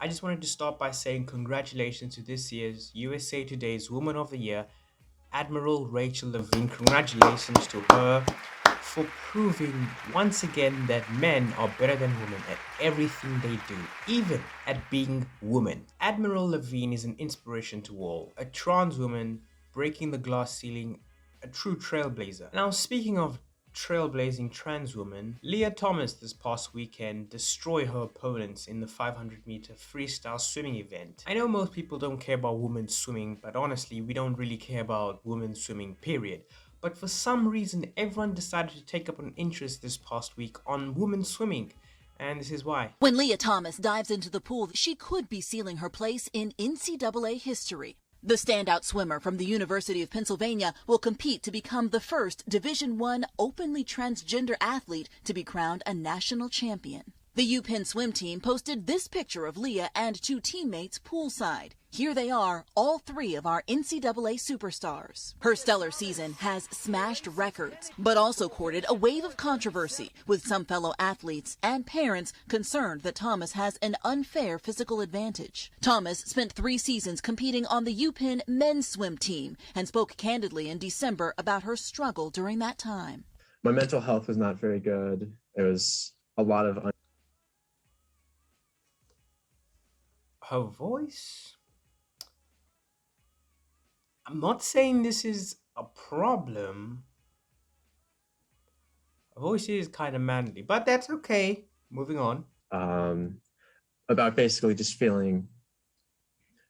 I just wanted to start by saying congratulations to this year's USA Today's Woman of the Year, Admiral Rachel Levine. Congratulations to her for proving once again that men are better than women at everything they do, even at being women. Admiral Levine is an inspiration to all, a trans woman breaking the glass ceiling, a true trailblazer. Now, speaking of trailblazing trans woman, Lia Thomas this past weekend destroyed her opponents in the 500-meter freestyle swimming event. I know most people don't care about women swimming, but honestly, we don't really care about women swimming, period. But for some reason, everyone decided to take up an interest this past week on women swimming. And this is why. When Lia Thomas dives into the pool, she could be sealing her place in NCAA history. The standout swimmer from the University of Pennsylvania will compete to become the first Division I openly transgender athlete to be crowned a national champion. The UPenn swim team posted this picture of Lia and two teammates poolside. Here they are, all three of our NCAA superstars. Her stellar season has smashed records, but also courted a wave of controversy, with some fellow athletes and parents concerned that Thomas has an unfair physical advantage. Thomas spent 3 seasons competing on the UPenn men's swim team and spoke candidly in December about her struggle during that time. My mental health was not very good. There was a lot of her voice? I'm not saying this is a problem. Her voice is kind of manly, but that's okay. Moving on. About basically just feeling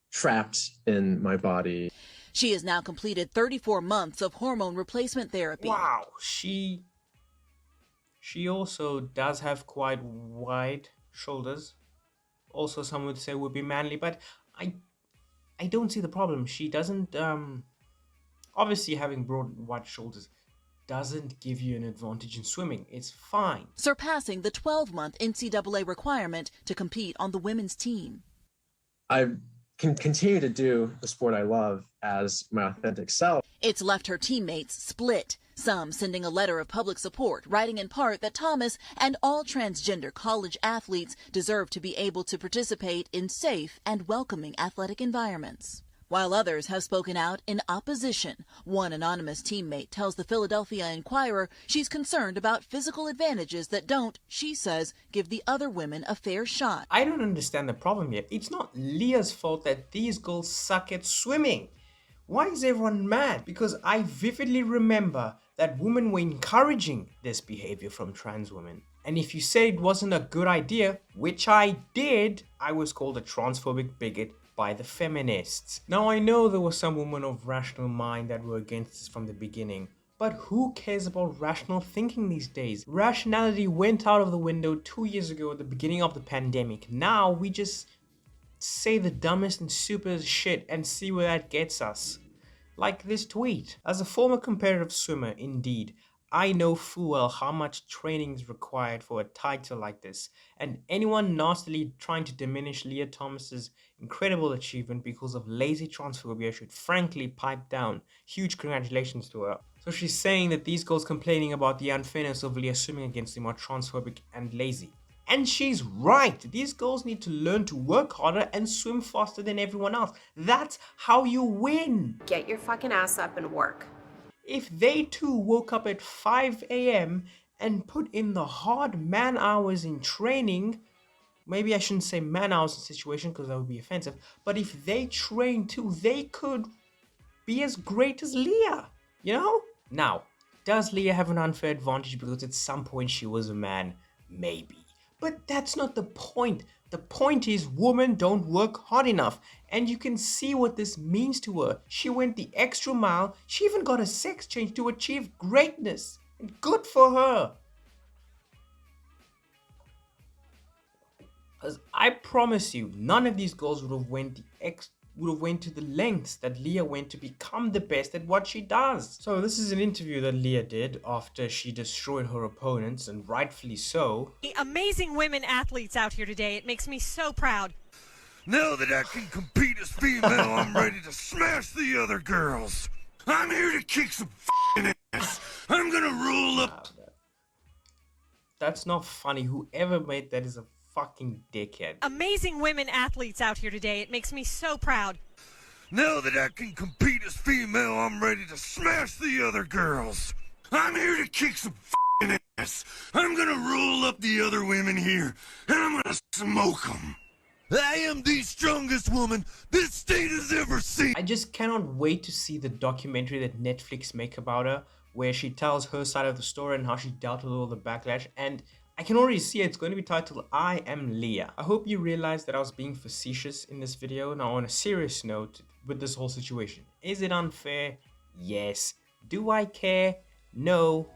trapped in my body. She has now completed 34 months of hormone replacement therapy. Wow, she also does have quite wide shoulders. Also, some would say would be manly, but I don't see the problem. She doesn't, obviously having broad, wide shoulders doesn't give you an advantage in swimming. It's fine. Surpassing the 12-month NCAA requirement to compete on the women's team. I can continue to do the sport I love as my authentic self. It's left her teammates split, some sending a letter of public support, writing in part that Thomas and all transgender college athletes deserve to be able to participate in safe and welcoming athletic environments. While others have spoken out in opposition, one anonymous teammate tells the Philadelphia Inquirer she's concerned about physical advantages that don't, she says, give the other women a fair shot. I don't understand the problem yet. It's not Leah's fault that these girls suck at swimming. Why is everyone mad? Because I vividly remember that women were encouraging this behavior from trans women. And if you say it wasn't a good idea, which I did, I was called a transphobic bigot by the feminists. Now I know there were some women of rational mind that were against this from the beginning, but who cares about rational thinking these days? Rationality went out of the window 2 years ago at the beginning of the pandemic. Now we just say the dumbest and stupidest shit and see where that gets us. Like this tweet. As a former competitive swimmer, indeed, I know full well how much training is required for a title like this, and anyone nastily trying to diminish Lia Thomas's incredible achievement because of lazy transphobia should frankly pipe down. Huge congratulations to her. So she's saying that these girls complaining about the unfairness of Lia swimming against them are transphobic and lazy. And she's right. These girls need to learn to work harder and swim faster than everyone else. That's how you win. Get your fucking ass up and work. If they too woke up at 5 a.m. and put in the hard man hours in training, maybe I shouldn't say man hours in situation because that would be offensive, but if they train too, they could be as great as Lia, you know? Now, does Lia have an unfair advantage because at some point she was a man? Maybe. But that's not the point. The point is women don't work hard enough. And you can see what this means to her. She went the extra mile. She even got a sex change to achieve greatness. And good for her. Because I promise you, none of these girls would have went to the lengths that Lia went to become the best at what she does. So this is an interview that Lia did after she destroyed her opponents, and rightfully so. Amazing women athletes out here today. It makes me so proud. Now that I can compete as female, I'm ready to smash the other girls. I'm here to kick some f***ing ass. I'm gonna roll up. That's not funny. Whoever made that is a fucking dickhead. Amazing women athletes out here today. It makes me so proud. Now that I can compete as female, I'm ready to smash the other girls. I'm here to kick some f***ing ass. I'm gonna roll up the other women here, and I'm gonna smoke them. I am the strongest woman this state has ever seen. I just cannot wait to see the documentary that Netflix make about her, where she tells her side of the story and how she dealt with all the backlash, and I can already see it's going to be titled I Am Lia. I hope you realized that I was being facetious in this video. Now on a serious note with this whole situation, is it unfair? Yes. Do I care? No.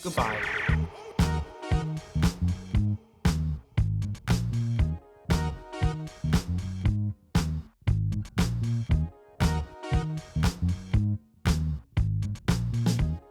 Goodbye.